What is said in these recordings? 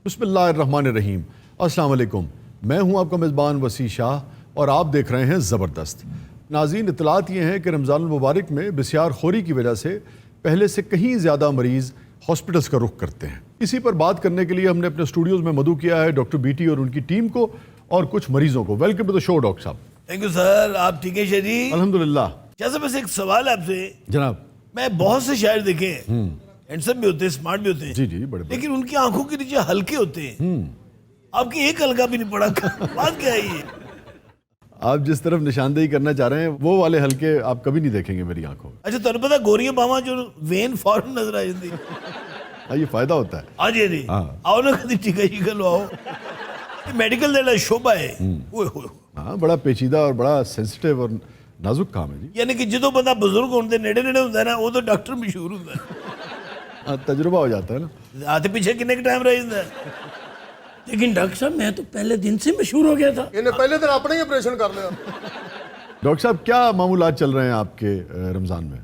बिस्मिल्लाहिर्रहमानिर्रहीम। अस्सलाम वालेकुम। मैं हूं आपका मेज़बान वसी शाह और आप देख रहे हैं ज़बरदस्त। नाज़रीन, इत्तलात ये हैं कि रमज़ान मुबारक में बिस्यार खोरी की वजह से पहले से कहीं ज़्यादा मरीज़ हॉस्पिटल्स का रुख करते हैं। इसी पर बात करने के लिए हमने अपने स्टूडियोज़ में मदऊ किया है डॉक्टर बीटी और उनकी टीम को और कुछ मरीज़ों को। Welcome to the show doctor साहब। Thank you sir. आप ठीक है शरी? अल्हम्दुलिल्लाह। जैसे बस एक सवाल है आपसे। जनाब। मैं बहुत से शायर देखे हैं, हैंडसम भी होते हैं, स्मार्ट भी होते हैं, जी जी, बड़े बड़े। लेकिन उनकी आंखों के नीचे हल्के होते हैं। आपकी एक हल्का भी नहीं पड़ा। बात क्या है ये? आप जिस तरफ निशानदेही करना चाह रहे हैं वो वाले हल्के आप कभी नहीं देखेंगे मेरी आंखों में। अच्छा, तुम पता गोरियां बावां जो वेन फॉरन नजर आ जाती। हाँ, ये फायदा होता है। हाँ जी जी, आओ ना कभी टीका शीका लवाओ। मेडिकल का शोभा है। ओए होए। हाँ, बड़ा पेचीदा और बड़ा सेंसिटिव और नाजुक काम है जी। यानी कि जो बंदा बुजुर्ग होने नेड़े नेड़े होता है ना, वो तो डॉक्टर मशहूर होता है। हाँ, तजुर्बा हो जाता है ना। आते पीछे कितने का टाइम रह जाता है। लेकिन डॉक्टर साहब मैं तो पहले दिन से मशहूर हो गया था। इन्हें पहले दिन अपने ही ऑपरेशन कर लिया। डॉक्टर साहब, क्या मामूलात चल रहे हैं आपके रमजान में?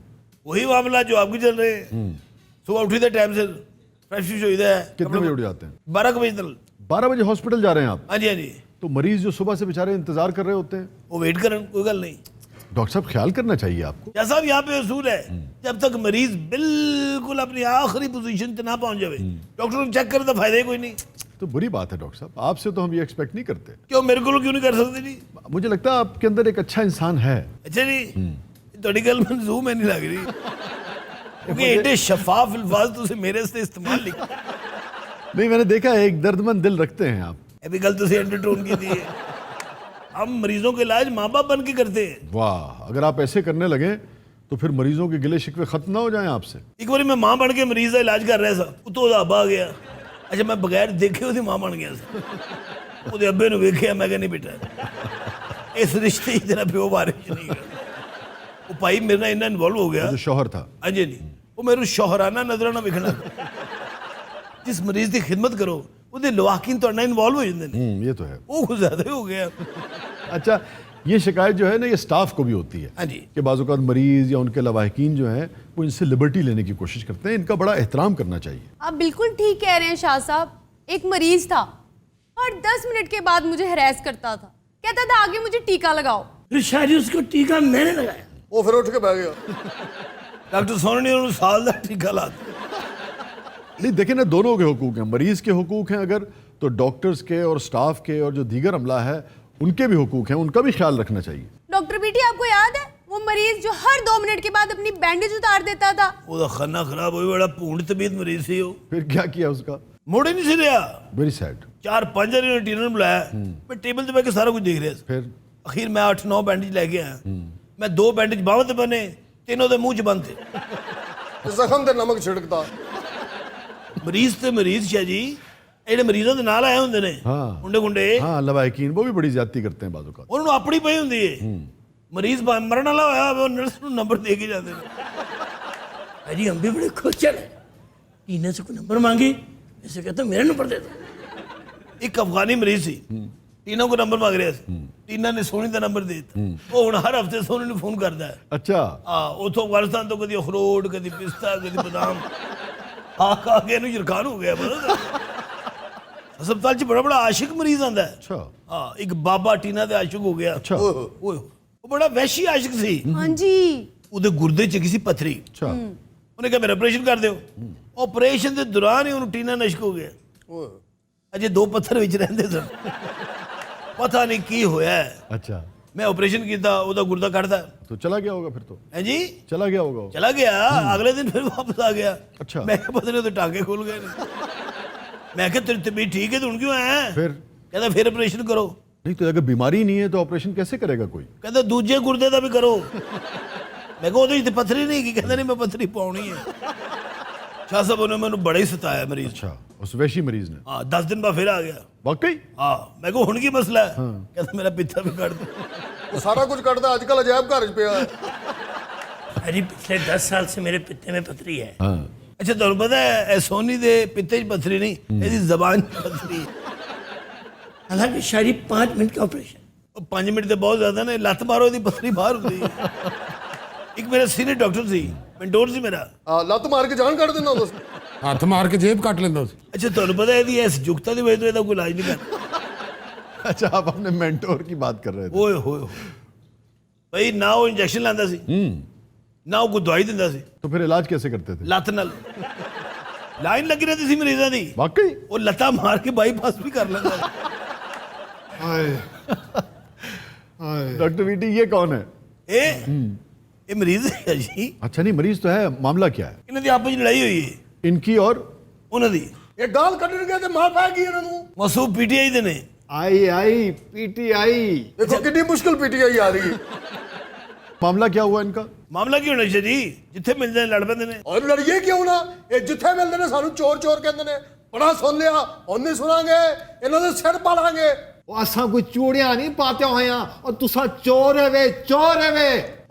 वही मामला जो आपके चल रहे हैं। सुबह उठी था टाइम से, फ्रेश हो है। कितने बजे उठ जाते हैं? 12 बजे तक। 12 बजे हॉस्पिटल जा रहे हैं आप? हाँ जी हाँ जी। तो मरीज जो सुबह से बेचारे इंतजार कर रहे होते हैं, वो वेट करें, कोई गल नहीं। डॉक्टर साहब ख्याल करना चाहिए आपको। क्या साहब, यहाँ पे असूल है, जब तक मरीज बिल्कुल अपनी आखिरी पोजीशन पे ना पहुंच जाए, डॉक्टर को चेक करे तो फायदा ही कोई नहीं। तो बुरी बात है डॉक्टर साहब, आपसे तो हम ये एक्सपेक्ट नहीं करते। क्यों, मेरे को क्यों नहीं कर सकते जी? मुझे लगता है आपके अंदर एक अच्छा इंसान है। अच्छा जी, थोड़ी गल मंजूर में नहीं लग रही, क्योंकि एडे शफाफ अल्फाज तुझे मेरे से इस्तेमाल लिखा। नहीं, मैंने देखा है एक दर्दमंद दिल रखते हैं आप। अभी गल तुझे अंडरटोन की थी। हम मरीजों के इलाज माँ बाप बन के करते हैं। वाह, अगर आप ऐसे करने लगे तो फिर मरीजों के गिले शिकवे खत्म ना हो जाएं आपसे। एक बार मैं माँ बन के मरीज का इलाज कर रहा था, तो अब्बा आ गया। अच्छा, मैं बगैर देखे उसकी माँ बन गया। ਉਹਦੇ ਅੱਬੇ ਨੂੰ ਵੇਖਿਆ, मैं नहीं बेटा इस रिश्ते ही तेरा प्यो बारे नहीं। वो भाई मेरे ना इन्ना इन्वॉल्व हो गया। जो शौहर था। हाँ जी नहीं, वो मेरे शौहराना नजराना विखना। जिस मरीज की खिदमत करो ਉਹਦੇ लवाकिन तो इन्वॉल्व हो जाते हैं। ये तो है। वो कुछ ज्यादा हो गया। अच्छा, ये शिकायत जो है ना, ये स्टाफ को भी होती है। हाँ जी। कि बाज़-औक़ात मरीज या उनके लवाहिकीन जो हैं वो इनसे लिबर्टी लेने की कोशिश करते हैं। इनका बड़ा एहतराम करना चाहिए। आप बिल्कुल ठीक कह रहे हैं शाह साहब। एक मरीज था और 10 मिनट के बाद मुझे हरास करता था, कहता था आगे मुझे टीका लगाओ। फिर शायद उसको टीका मैंने लगाया। वो फिर उठ के बह गया। डॉक्टर सोने ने उन्होंने साल का टीका ला दिया। नहीं, देखें ना, दोनों के हुकूक हैं। मरीज के हुकूक हैं अगर, तो डॉक्टर्स के और स्टाफ के और जो दीगर अमला है उनके भी हुकूक हैं, उनका भी ख्याल रखना चाहिए। डॉक्टर बेटी, आपको याद है वो मरीज जो हर 2 मिनट के बाद अपनी बैंडेज उतार देता था? वो तो खाना खराब हो, बड़ा पूर्ण तबीयत मरीज थी। वो फिर क्या किया उसका? मुड़ ही नहीं सी रहा। Very sad. 4-5 जने टीनर बुलाया। मैं टेबल पे बैठ के सारा कुछ देख रहा था। फिर अखीर मैं 8-9 बैंडेज लेके आया। मैं 2 बैंडेज बाहों ते बने, 3 दे मुंह च बंद थे। जख्म ते नमक छिड़कता। मरीज ते मरीज शाह जी, ਜਿਹੜੇ ਮਰੀਜ਼ਾਂ ਦੇ ਨਾਲ ਆਏ ਹੁੰਦੇ ਨੇ, ਮੁੰਡੇ ਗੁੰਡੇ, हाँ, लवाहिकीन वो भी बड़ी ज्यादती करते हैं बाज़ औक़ात। ਉਹਨਾਂ ਨੂੰ ਆਪਣੀ ਪਈ ਹੁੰਦੀ ਏ। ਮਰੀਜ਼ ਮਰਨ ਵਾਲਾ ਹੋਇਆ ਉਹ ਨਰਸ ਨੂੰ ਨੰਬਰ ਦੇ ਕੇ ਜਾਂਦੇ ਨੇ। अजी हम भी बड़े खुश चले, टीना से कोई नंबर मांगे, ऐसे कहता मेरा नंबर दे दो। ਇੱਕ ਅਫਗਾਨੀ ਮਰੀਜ਼ ਸੀ, ਟੀਨਾ ਕੋ ਨੰਬਰ ਮੰਗ ਰਿਹਾ ਸੀ। ਟੀਨਾ ਨੇ ਸੋਨੀ ਦਾ ਨੰਬਰ ਦੇ ਦਿੱਤਾ। ਉਹ ਹੁਣ ਹਰ ਹਫਤੇ ਸੋਨੀ ਨੂੰ ਫੋਨ ਕਰਦਾ ਹੈ। अच्छा। ਉਥੋਂ ਅਫਗਾਨਿਸਤਾਨ ਤੋਂ ਕਦੀ ਅਖਰੋਟ, ਕਦੀ ਪਿਸਤਾ, ਕਦੀ ਬਦਾਮ ਖਾ ਕੇ ਇਹਨੂੰ ਯਰਕਾਨ ਹੋ ਗਿਆ। ਹਸਪਤਾਲ 'ਚ ਬੜਾ ਆਸ਼ਿਕ ਮਰੀਜ਼ ਆਂਦਾ ਹੈ। अच्छा। ਹਾਂ, ਇੱਕ ਬਾਬਾ ਟੀਨਾ ਦੇ ਆਸ਼ਿਕ ਹੋ ਗਿਆ। अच्छा। ਓਏ, ਉਹ ਬੜਾ ਵਹਿਸ਼ੀ ਆਸ਼ਿਕ ਸੀ। हाँ जी। ਉਹਦੇ ਗੁਰਦੇ 'ਚ ਕਿਸੇ ਪੱਥਰੀ। अच्छा। ਉਹਨੇ ਕਿਹਾ ਮੇਰਾ ਆਪਰੇਸ਼ਨ ਕਰ ਦਿਓ। ਆਪਰੇਸ਼ਨ ਦੇ ਦੌਰਾਨ ਹੀ ਉਹਨੂੰ ਟੀਨਾ ਨਸ਼ਕ ਹੋ ਗਿਆ। ਅਜੇ 2 ਪੱਥਰ ਵਿੱਚ ਰਹਿੰਦੇ ਸਨ। ਪਤਾ ਨਹੀਂ ਕੀ ਹੋਇਆ। अच्छा। ਮੈਂ ਆਪਰੇਸ਼ਨ ਕੀਤਾ, ਉਹਦਾ ਗੁਰਦਾ ਕੱਢਦਾ। तो चला गया होगा फिर तो। ਹੈ ਜੀ, चला गया होगा। चला गया। अगले दिन फिर वापस आ गया। अच्छा। मैं क्या पता नहीं तो टांके खुल गए ने। मैं क्या तेरी तबीयत ठीक है तो क्यों आया? फिर कहता फिर ऑपरेशन करो। नहीं तो अगर बीमारी नहीं है तो ऑपरेशन कैसे करेगा कोई? कहता दूजे गुर्दे का भी करो। मैं कहा ਉਹਦੇ 'ਚ पत्थरी नहीं की। कहता नहीं मैं पत्थरी पाउनी है। शाह साहब ने मैंने बड़ा ही सताया मरीज। अच्छा, उस वैशी मरीज ने? हाँ, 10 दिन बाद फिर आ गया। वाकई? हाँ, मैं कहा हुण की मसला है? कहता मेरा पित्ता भी काट दो। वो सारा कुछ कटदा अजकल अजायब घर च पिया है। अजी पिछले 10 साल से मेरे पित्ते में पथरी है। हाँ। अच्छा, ਤੁਹਾਨੂੰ ਪਤਾ ਹੈ सोनी दे पित्ते 'ਚ पत्थरी नहीं, ਇਹਦੀ ਜ਼ਬਾਨ 'ਚ पत्थरी है। हालांकि शायद 5 मिनट का ऑपरेशन। 5 मिनट तो बहुत ज्यादा ने, ਲੱਤ ਮਾਰੋ ਇਹਦੀ पत्थरी बाहर ਹੁੰਦੀ है। ਇੱਕ ਮੇਰਾ ਸੀਨੀਅਰ ਡਾਕਟਰ ਸੀ, ਮੈਂਟੋਰ ਸੀ ਮੇਰਾ। ਲੱਤ ਮਾਰ ਕੇ ਜਾਨ ਕੱਢ ਦਿੰਦਾ ਹੁੰਦਾ ਸੀ। ਹੱਥ ਮਾਰ ਕੇ ਜੇਬ ਕੱਟ ਲੈਂਦਾ ਸੀ। ਅੱਛਾ ਤੁਹਾਨੂੰ ਪਤਾ ਇਹਦੀ ਇਸ ਯੁਕਤਾ ਦੀ ਵਜ੍ਹਾ ਤੋਂ ਇਹਦਾ ਕੋਈ ਇਲਾਜ ਨਹੀਂ ਕਰਦਾ। अच्छा, आप अपने मेंटोर की बात कर रहे थे। ਓਏ ਹੋਏ ਹੋਏ ਭਾਈ, ਨਾ ਉਹ ਇੰਜੈਕਸ਼ਨ ਲਾਉਂਦਾ ਸੀ ਨਾ ਉਹ ਕੋਈ ਦਵਾਈ ਦਿੰਦਾ ਸੀ, तो फिर इलाज कैसे करते थे? ਲੱਤ ਨਾਲ ਲਾਈਨ ਲੱਗੀ ਰਹਿੰਦੀ ਸੀ ਮਰੀਜ਼ਾਂ ਦੀ, वाकई? ਉਹ ਲੱਤਾਂ ਮਾਰ ਕੇ ਬਾਈਪਾਸ ਵੀ ਕਰ ਲੈਂਦਾ ਸੀ। डॉक्टर वीटी, ये कौन है? ਇਹ ਮਰੀਜ਼ ਹੈ ਜੀ, अच्छा नहीं, मरीज तो है, मामला क्या है ਇਹਨਾਂ ਦੀ ਆਪਸ ਵਿੱਚ ਲੜਾਈ ਹੋਈ ਹੈ इनकी और? ਉਹਨਾਂ ਦੀ। ਇਹ ਗਾਲ ਕੱਢਣਗੇ ਤੇ ਮਾਰ ਪੈ ਗਈ ਇਹਨਾਂ ਨੂੰ। ਮਸੂ ਪੀਟੀਆਈ ਦੇ ਨੇ। आई पीटीआई। ਦੇਖੋ ਕਿੰਨੀ ਮੁਸ਼ਕਿਲ ਪੀਟੀਆਈ ਆ ਰਹੀ ਹੈ। मामला क्या हुआ इनका? ਮਾਮਲਾ ਕੀ ਹੋਣਾ ਜੀ, ਜਿੱਥੇ ਮਿਲਦੇ ਨੇ ਲੜ ਪੈਂਦੇ ਨੇ। ਔਰ ਲੜੀਏ ਕਿਉਂ ਨਾ, ਇਹ ਜਿੱਥੇ ਮਿਲਦੇ ਨੇ ਸਾਨੂੰ ਚੋਰ ਚੋਰ ਕਹਿੰਦੇ ਨੇ। ਬੜਾ ਸੁਣ ਲਿਆ, ਹੁਣ ਨਹੀਂ ਸੁਣਾਂਗੇ, ਇਹਨਾਂ ਦੇ ਸਿਰ ਪਾਲਾਂਗੇ। असा कोई चूड़िया नहीं पाते हुए और तुसा चोर है वे, चोर है वे।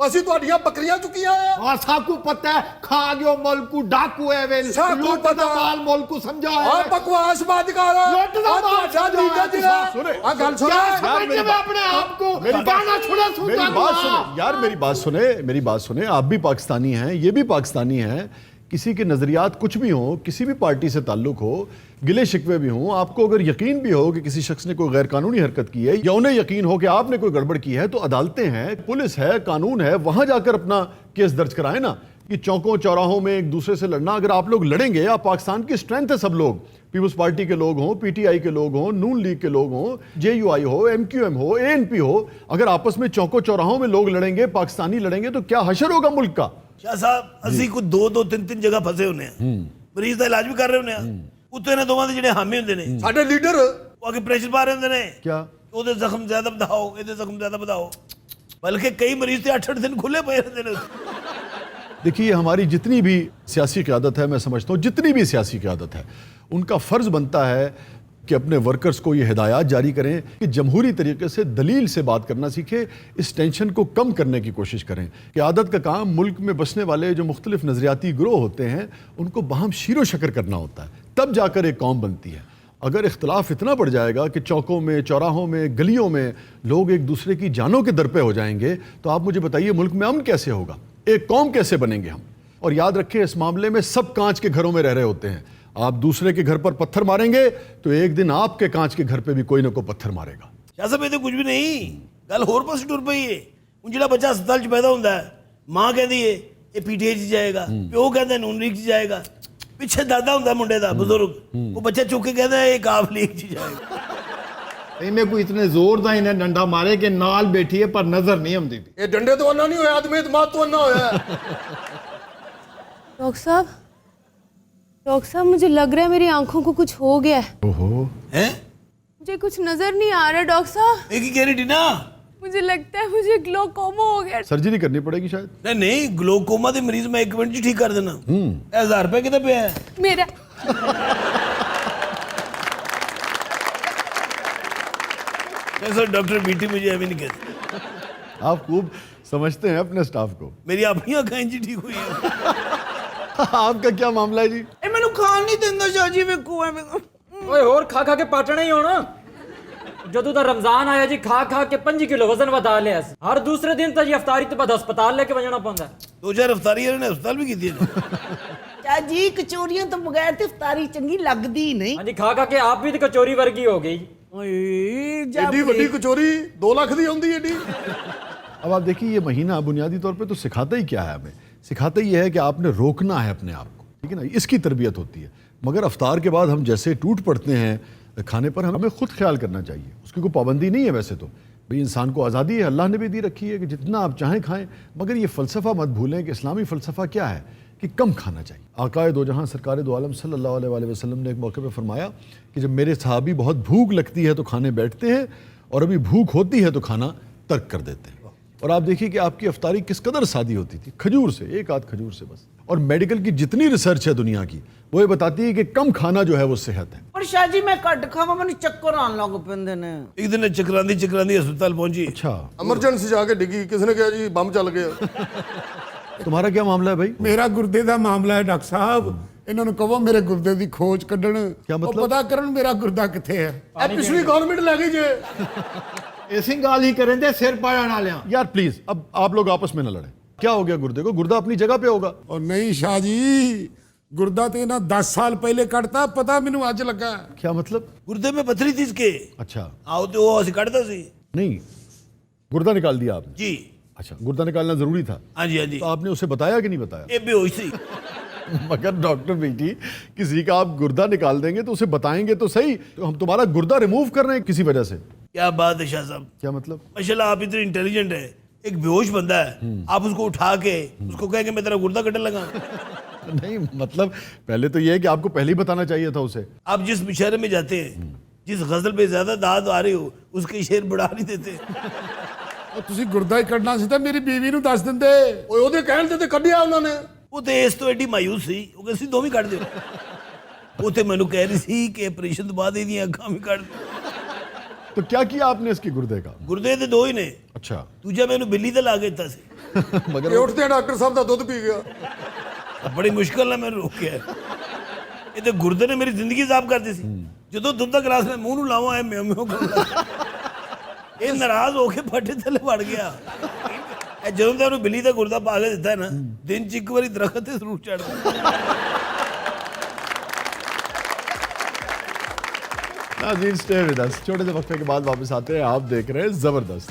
ਅਸੀਂ ਤੁਹਾਡੀਆਂ ਬੱਕਰੀਆਂ ਚੁੱਕੀਆਂ ਆ। और साकू पता है खा गयो मुल्कू डाकू है वे, साकू लूट पता। दा माल मुल्कू समझा ਆ है। ਬਕਵਾਸ ਬੰਦ ਕਰ। लूट दा माल ਤੁਹਾਡਾ समझा ਲੀਡਰ है। ਜਿਹੜਾ सुने। ਆ ਗੱਲ ਸੁਣ। क्या समझते में अपने आप को गाना छुड़ा मेरी सुनता बात सुने यार, मेरी बात सुने। आप भी पाकिस्तानी हैं, ये भी पाकिस्तानी हैं। किसी के नज़रियात कुछ भी हों, किसी भी पार्टी से ताल्लुक हो, गिले शिकवे भी हों, आपको अगर यकीन भी हो कि किसी शख्स ने कोई गैर कानूनी हरकत की है या उन्हें यकीन हो कि आपने कोई गड़बड़ की है, तो अदालतें हैं, पुलिस है, कानून है, वहां जाकर अपना केस दर्ज कराएं ना। कि चौकों चौराहों में एक दूसरे से लड़ना, अगर आप लोग लड़ेंगे, आप पाकिस्तान की स्ट्रेंथ है सब लोग, पीपल्स पार्टी के लोग हों, पीटीआई के लोग हों, नून लीग के लोग हों, जेयूआई हो, एमक्यूएम हो, एएनपी हो, अगर आपस में चौकों चौराहों में लोग लड़ेंगे, पाकिस्तानी लड़ेंगे, तो क्या हशर होगा मुल्क का? ਸ਼ਾਹ ਸਾਹਿਬ, ਅਸੀਂ ਕੋਈ ਦੋ ਤਿੰਨ ਜਗ੍ਹਾ ਫਸੇ ਹੁੰਨੇ ਆ, ਮਰੀਜ਼ ਦਾ ਇਲਾਜ ਵੀ ਕਰ ਰਹੇ ਹੁੰਨੇ ਆ, ਉੱਤੇ ਇਹਨਾਂ ਦੋਵਾਂ ਦੇ ਜਿਹੜੇ ਹਾਮੀ ਹੁੰਦੇ ਨੇ, ਸਾਡੇ ਲੀਡਰ ਉਹ ਅੱਗੇ ਪ੍ਰੈਸ਼ਰ ਪਾ ਰਹੇ ਹੁੰਦੇ ਨੇ। क्या? ਉਹਦੇ ਜ਼ਖਮ ਜ਼ਿਆਦਾ ਵਧਾਓ, ਇਹਦੇ ਜ਼ਖਮ ਜ਼ਿਆਦਾ ਵਧਾਓ, ਬਲਕਿ ਕਈ ਮਰੀਜ਼ ਤੇ 8-8 ਦਿਨ ਖੁੱਲੇ ਪਏ ਰਹਿੰਦੇ ਨੇ। देखिए, हमारी जितनी भी सियासी क़यादत है, मैं समझता हूँ जितनी भी सियासी क़यादत है, उनका फ़र्ज़ बनता है कि अपने वर्कर्स को ये हिदायत जारी करें कि जमहूरी तरीके से दलील से बात करना सीखें, इस टेंशन को कम करने की कोशिश करें। क़यादत का काम मुल्क में बसने वाले जो मुख्तलिफ नज़रियाती ग्रोह होते हैं, उनको बाहम शीरो शकर करना होता है, तब जाकर एक कौम बनती है। अगर इख्तलाफ इतना बढ़ जाएगा कि चौकों में, चौराहों में, गलियों में लोग एक दूसरे की जानों के दर पे हो जाएंगे, तो आप मुझे बताइए मुल्क में अमन कैसे होगा, एक कौम कैसे बनेंगे हम? और याद रखें, इस मामले में सब कांच के घरों में रह रहे होते हैं। आप दूसरे के घर पर पत्थर मारेंगे तो एक दिन आपके कांच के घर पे भी कोई ना कोई पत्थर मारेगा। ਸ਼ਾਹ ਸਾਹਿਬ, ਇਹ ਤਾਂ ਕੁਝ ਵੀ ਨਹੀਂ, ਗੱਲ ਹੋਰ ਪਾਸੇ ਟੁਰ ਪਈ ਏ। ਹੁਣ ਜਿਹੜਾ ਬੱਚਾ ਹਸਪਤਾਲ 'ਚ ਪੈਦਾ ਹੁੰਦਾ ਹੈ, ਮਾਂ ਕਹਿੰਦੀ ਏ ਇਹ ਪੀਟੀਆਈ 'ਚ ਜਾਏਗਾ, ਪਿਓ ਕਹਿੰਦਾ ਨੂਨ ਲੀਗ 'ਚ ਜਾਏਗਾ, ਪਿੱਛੇ ਦਾਦਾ ਹੁੰਦਾ ਮੁੰਡੇ ਦਾ ਬਜ਼ੁਰਗ, ਉਹ ਬੱਚਾ ਚੁੱਕ ਕੇ ਕਹਿੰਦਾ ਇਹ ਕਾਫ ਲੀਗ 'ਚ ਜਾਏਗਾ। इनमें कोई इतने जोर दा इन्हें डंडा मारे कि नाल बैठी है पर नजर नहीं आती। ਇਹ ਡੰਡੇ ਤੋਂ ਅੰਨਾ ਨਹੀਂ ਹੋਇਆ, ਆਦਮੀ ਦਿਮਾਗ ਤੋਂ ਅੰਨਾ ਹੋਇਆ। डॉक्टर साहब मुझे लग रहा है मेरी आंखों को कुछ हो गया है। ओहो, हैं? मुझे कुछ नजर नहीं आ रहा डॉक्टर साहब। ਇਹ ਕੀ ਕਹਿ ਰਹੀ टीना? मुझे लगता है मुझे ग्लोकोमा हो गया। सर्जरी करनी पड़ेगी शायद। नहीं, ग्लोकोमा ਦੇ ਮਰੀਜ਼ ਮੈਂ 1 ਮਿੰਟ 'ਚ ਠੀਕ ਕਰ ਦੇਣਾ। 1000 रुपए ਕਿਤੇ ਪਿਆ ਹੈ? मेरा कैसा डॉक्टर बीटी मुझे अभी नहीं कहते। आप खूब समझते हैं अपने स्टाफ को। मेरी अपनी आंखें जी ठीक हुई है। आपका क्या मामला है जी? ਇਹ ਮੈਨੂੰ ਖਾਣ ਨਹੀਂ ਦਿੰਦਾ ਸ਼ਾਹ ਜੀ, ਵੇਖੋ ਐਵੇਂ। ਓਏ ਹੋਰ ਖਾ ਖਾ ਕੇ ਪਾਟਣਾ ਹੀ ਹੋਣਾ। ਜਦੋਂ ਦਾ ਰਮਜ਼ਾਨ ਆਇਆ ਜੀ, ਖਾ ਖਾ ਕੇ 5 ਕਿਲੋ ਵਜ਼ਨ ਵਧਾ ਲਿਆ ਸੀ। ਹਰ ਦੂਸਰੇ ਦਿਨ ਤਾਂ ਜੀ ਅਫਤਾਰੀ ਤੋਂ ਬਾਅਦ ਹਸਪਤਾਲ ਲੈ ਕੇ ਵਜਣਾ ਪੈਂਦਾ। 2-4 ਅਫਤਾਰੀ ਨੇ ਹਸਪਤਾਲ ਵੀ ਕੀਤੀ ਹੈ। ਚਾਹ ਜੀ ਕਚੋਰੀਆਂ ਤੋਂ ਬਗੈਰ ਤੇ ਇਫਤਾਰੀ ਚੰਗੀ ਲੱਗਦੀ ਨਹੀਂ। ਹਾਂਜੀ, ਖਾ ਖਾ ਕੇ ਆਪ ਵੀ ਤੇ ਕਚੋਰੀ ਵਰਗੀ ਹੋ ਗਈ। ਓਏ ਜਾ ਏਡੀ ਵੱਡੀ ਕਚੋਰੀ 2 ਲੱਖ ਦੀ ਆਉਂਦੀ ਏਡੀ। अब आप देखिए, ये महीना बुनियादी तौर पे तो सिखाता ही क्या है हमें? सिखाता ही है कि आपने रोकना है अपने आप को, ठीक है ना, इसकी तरबियत होती है। मगर अफ्तार के बाद हम जैसे टूट पड़ते हैं खाने पर, हमें खुद ख्याल करना चाहिए। उसकी कोई पाबंदी नहीं है वैसे तो, भाई इंसान को आज़ादी है, अल्लाह ने भी दी रखी है कि जितना आप चाहें खाएं, मगर ये फ़लसफ़ा मत भूलें कि इस्लामी फ़लसफ़ा क्या है कि कम खाना चाहिए। आकाए दो जहां सरकार दो आलम सल्लल्लाहु अलैहि वसल्लम ने एक मौके पर फरमाया कि जब मेरे सहाबी बहुत भूख लगती है तो खाने बैठते हैं, और अभी भूख होती है तो खाना तर्क कर देते हैं। और आप देखिए कि आपकी अफ्तारी किस कदर सादी होती थी, खजूर से, एक आध खजूर से बस। और मेडिकल की जितनी रिसर्च है दुनिया की, वो ये बताती है कि कम खाना जो है वो सेहत है। ਪਰ ਸ਼ਾਹ ਜੀ ਮੈਂ ਘੱਟ ਖਾਵਾਂ ਮੈਨੂੰ ਚੱਕਰ ਆਉਣ ਲੱਗ ਪੈਂਦੇ ਨੇ। एक दिन चकरांदी अस्पताल पहुंची। अच्छा, ਐਮਰਜੈਂਸੀ ਜਾ ਕੇ ਡਿੱਗੀ, ਕਿਸੇ ਨੇ ਕਿਹਾ ਜੀ ਬੰਬ ਚੱਲ ਗਿਆ। तुम्हारा क्या मामला है भाई? ਮੇਰਾ ਗੁਰਦੇ ਦਾ ਮਾਮਲਾ ਹੈ ਡਾਕਟਰ ਸਾਹਿਬ। ਇਹਨਾਂ ਨੂੰ ਕਹੋ ਮੇਰੇ ਗੁਰਦੇ ਦੀ ਖੋਜ ਕੱਢਣ, ਕਿਆ ਉਹ ਮਤਲਬ? ਪਤਾ ਕਰਨ ਮੇਰਾ ਗੁਰਦਾ ਕਿੱਥੇ ਹੈ। ਇਹ ਪਿਛਲੀ ਗਵਰਨਮੈਂਟ ਲੈ ਗਈ ਜੇ। ऐसी गाल ही करें दे सिर पाया ना लिया। यार प्लीज, अब आप लोग आपस में न लड़ें। क्या हो गया गुर्दे को? गुर्दा अपनी जगह पे होगा। और नहीं शाह जी, ਗੁਰਦਾ ਤੇ ਇਹਨਾਂ 10 ਸਾਲ ਪਹਿਲੇ ਕੱਢਤਾ, ਪਤਾ ਮੈਨੂੰ ਅੱਜ ਲੱਗਾ। क्या मतलब? गुर्दे में पथरी थी इसके। अच्छा, आओ तो वो ऐसे काटता सी। नहीं गुर्दा निकाल दिया आपने? जी अच्छा, गुर्दा निकालना जरूरी था, हाँ जी हाँ जी। तो आपने उसे बताया कि नहीं बताया? ये बेहोश थी। मगर डॉक्टर बेटी, किसी का आप गुर्दा निकाल देंगे तो उसे बताएंगे तो सही। तो हम तुम्हारा गुर्दा रिमूव कर रहे हैं किसी वजह से। क्या बात है शाह साहब, क्या मतलब? माशाल्लाह आप इतने इंटेलिजेंट है। एक बेहोश बंदा है, आप उसको उठा के उसको कहेंगे मैं तेरा गुर्दा कटने लगा। नहीं मतलब पहले तो ये है कि आपको पहले ही बताना चाहिए था उसे। आप जिस मुशायरे में जाते हैं, जिस गजल पे ज्यादा दाद आ रही हो, उसके शेर बढ़ा नहीं देते। ਉਹ ਤੁਸੀਂ ਗੁਰਦਾ ਹੀ ਕੱਢਣਾ ਸੀ ਤਾਂ ਮੇਰੀ ਬੀਵੀ ਨੂੰ ਦੱਸ ਦਿੰਦੇ। ਓਏ ਉਹਦੇ ਕਹਿਣ ਤੇ ਕੱਢਿਆ ਉਹਨਾਂ ਨੇ। ਉਹ ਤੇ ਇਸ ਤੋਂ ਐਡੀ ਮਾਯੂਸ ਸੀ, ਉਹ ਕਹਿੰਦੀ ਸੀ ਦੋਵੇਂ ਕੱਢ ਦਿਓ। ਉਹ ਤੇ ਮੈਨੂੰ ਕਹਿ ਰਹੀ ਸੀ ਕਿ ਆਪਰੇਸ਼ਨ ਤੋਂ ਬਾਅਦ ਇਹਦੀਆਂ ਅੱਖਾਂ ਵੀ ਕੱਢ ਦਿਓ। तो क्या किया आपने इसके गुर्दे का? ਗੁਰਦੇ ਤੇ ਦੋ ਹੀ ਨੇ, अच्छा ਦੂਜਾ ਮੈਨੂੰ ਬਿੱਲੀ ਤੇ ਲਾ ਕੇ ਦਿੱਤਾ ਸੀ। मगर ਇਹ ਉੱਠਦੇ ਡਾਕਟਰ ਸਾਹਿਬ ਦਾ ਦੁੱਧ ਪੀ ਗਿਆ। ਬੜੀ ਮੁਸ਼ਕਲ ਨਾਲ ਮੈਨੂੰ ਰੋਕਿਆ। ਇਹ ਤੇ ਗੁਰਦੇ ਨੇ ਮੇਰੀ ਜ਼ਿੰਦਗੀ ਜ਼ਾਬ ਕਰਦੀ ਸੀ। ਜਦੋਂ ਦੁੱਧ ਦਾ ਗਲਾਸ ਮੈਂ ਮੂੰਹ ਨੂੰ ਲਾਵਾਂ ਐ ਮਿਉਂ ਮਿਉਂ ਕਰਦਾ। ਇਹ ਨਾਰਾਜ਼ ਹੋ ਕੇ ਫੱਟੇ ਥੱਲੇ ਵੜ ਗਿਆ। ਇਹ ਜਦੋਂ ਤੇ ਉਹਨੂੰ ਬਿੱਲੀ ਦਾ ਗੁਰਦਾ ਪਾ ਕੇ ਦਿੱਤਾ ਨਾ, ਦਿਨ ਚ ਇੱਕ ਵਾਰੀ ਦਰਖਤ ਤੇ ਜ਼ਰੂਰ ਚੜਦਾ। नाज़रीन स्टे विद अस, छोटे से वक्फे के बाद वापस आते हैं। आप देख रहे हैं जबरदस्त।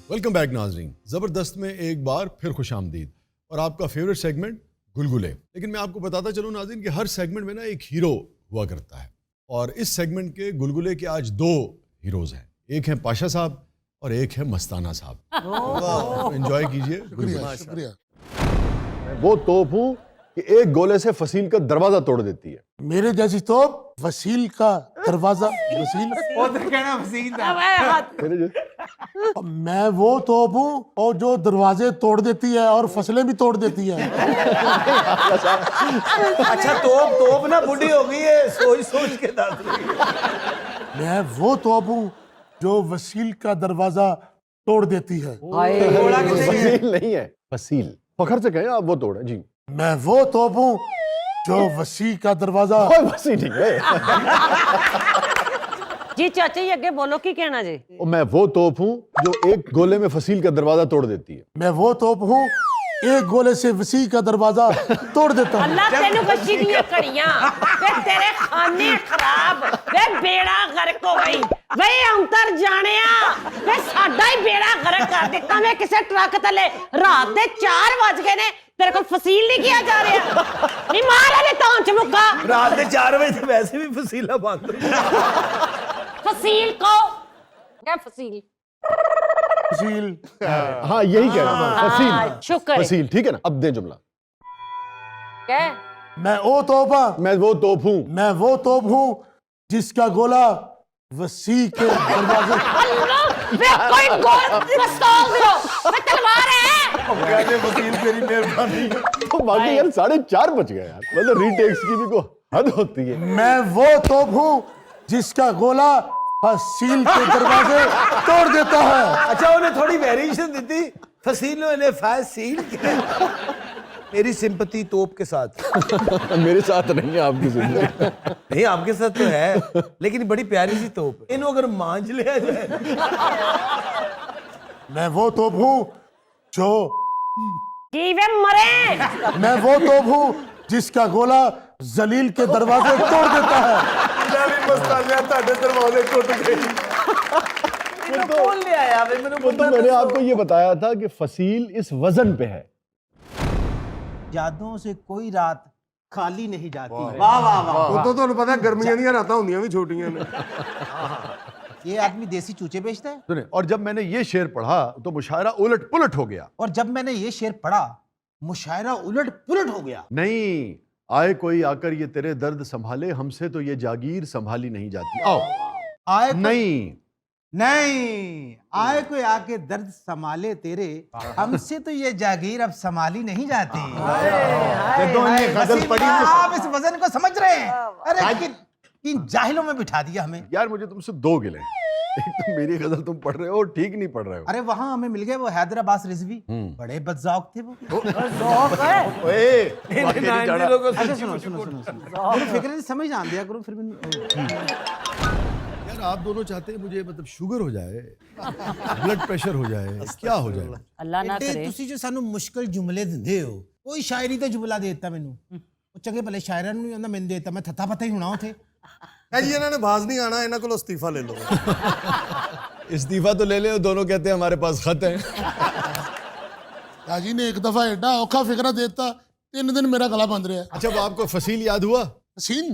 वेलकम बैक नाज़रीन। जबरदस्त में एक बार फिर खुशामदीद और आपका फेवरेट सेगमेंट गुलगुले। लेकिन मैं आपको बताता चलूं नाज़रीन कि हर सेगमेंट में ना एक हीरो हुआ करता है, और इस सेगमेंट के गुलगुले के आज दो हीरोज हैं। एक है पाशा साहब और एक है मस्ताना साहब। एंजॉय कीजिए। गुलगुले। शुक्रिया। वो तोप हूँ कि एक गोले से फसील का दरवाजा तोड़ देती है। मेरे जैसी तोप वसील का दरवाजा। वसील मैं वो तोप हूँ और जो दरवाजे तोड़ देती है और फसलें भी तोड़ देती है। अच्छा तोप ना बुढ़ी हो गई है, सोच सोच के दांत रही है। मैं वो तोप हूँ जो वसील का दरवाजा तोड़ देती है। फसील नहीं है, फसील। फखर से कहें आप वो तोड़े जी। मैं वो तोप हूँ जो वसी का दरवाजा। कोई वसी नहीं है। जी चाचा जी अगे बोलो की कहना जी। और मैं वो तोप हूँ जो एक गोले में फसील का दरवाजा तोड़ देती है। मैं वो तोप हूँ एक गोले से वसी का दरवाजा तोड़ देता हूँ। अल्लाह तेनू बच्ची दी कड़ियां वे तेरे खाने खराब वे बेड़ा गर्क हो गई वे अंतर जानिया वे साडा ही बेड़ा गर्क कर दिता। मैं किसे ट्रक तले रात दे 4 बज गए ने तेरे को फसील नहीं किया जा रहा। नहीं मार ले तां च मुक्का। रात के 4 बजे से वैसे भी फसीला बंद हो। फसील को क्या फसील फसील। हाँ यही कह रहा हूँ, फसील। शुक्र है। फसील ठीक है ना। अब दे जुमला। क्या मैं वो तोपा मैं वो तोप हूँ। मैं वो तोप हूँ जिसका गोला वसी के दरवाजे। अल्लाह वे कोई गोल पिस्तौल दो वे तलवार है। कहते फसील तेरी मेहरबानी। तो बाकी यार 4:30 बज गए यार, मतलब रीटेक्स की भी को हद होती है। मैं वो तोप हूँ जिसका गोला फसील के दरवाजे तोड़ देता है। अच्छा उन्हें थोड़ी वेरिएशन दी थी, फसीलों ने फसील मेरी सिंपैथी तोप के साथ। मेरे साथ नहीं है आपकी जिंदगी। नहीं आपके साथ तो है, लेकिन बड़ी प्यारी सी तोप है। इनको अगर मांझ लिया जाए। मैं वो तोप हूँ जो की वे मरे। मैं वो तोप हूँ जिसका गोला जलील के दरवाजे तोड़ देता है। वो तो मैंने आपको ये बताया था कि फसील इस वजन पे है। यादों से कोई रात खाली नहीं जाती। ਉਦੋਂ ਤੁਹਾਨੂੰ ਪਤਾ ਗਰਮੀਆਂ ਦੀਆਂ ਰਾਤਾਂ ਹੁੰਦੀਆਂ ਵੀ ਛੋਟੀਆਂ ਨੇ। ये आदमी देसी चूचे बेचता है। सुने, और जब मैंने ये शेर पढ़ा तो मुशायरा उलट पुलट हो गया। और जब मैंने ये शेर पढ़ा मुशायरा उलट पुलट हो गया। नहीं, आए कोई आकर ये तेरे दर्द संभाले, हमसे तो ये जागीर संभाली नहीं जाती। आओ। आए नहीं नहीं आए कोई आके दर्द संभाले तेरे, हमसे तो ये जागीर अब संभाली नहीं जाती। वसीम, आप इस वजन को समझ रहे हैं? अरे लेकिन इन जाहिलों में बिठा दिया हमें। यार मुझे तुमसे 2 गिले। एक तो मेरी गजल तुम पढ़ रहे हो, ठीक नहीं पढ़ रहे हो। अरे वहां हमें मिल गए वो हैदराबाद रिजवी, बड़े बदजौक थे वो। अच्छा सुनो सुनो सुनो सुनो गुरु फिक्र समझ आन दिया गुरु फिर آپ دونوں چاہتے ہیں مجھے مطلب شوگر ہو جائے, بلڈ پریشر ہو جائے, کیا ہو جائے؟ اللہ نہ کرے ਤੁਸੀਂ ਜੋ ਸਾਨੂੰ ਮੁਸ਼ਕਲ ਜੁਮਲੇ ਦਿੰਦੇ ਹੋ ਕੋਈ ਸ਼ਾਇਰੀ ਦਾ ਜੁਮਲਾ ਦੇ ਦਿੱਤਾ ਮੈਨੂੰ ਉਹ ਚੰਗੇ ਭਲੇ ਸ਼ਾਇਰਾਂ ਨੂੰ ਨਹੀਂ ਆਉਂਦਾ ਮੈਨੂੰ ਦੇ ਦਿੱਤਾ ਮੈਂ ਥੱਥਾ ਪਤਾ ਹੀ ਹੋਣਾ ਉਥੇ ਹੈ ਜੀ ਇਹਨਾਂ ਨੇ ਬਾਜ਼ ਨਹੀਂ ਆਣਾ ਇਹਨਾਂ ਕੋਲ ਅਸਤੀਫਾ ਲੈ ਲਓ استعفا تو لے لیں, دونوں کہتے ہیں ہمارے پاس خط ہیں. حاجی نے ایک دفعہ ایڈا اوکھا فکرہ دیتا 3 دن میرا گلا بند رہا. اچھا, وہ آپ کو فصیل یاد ہوا حسین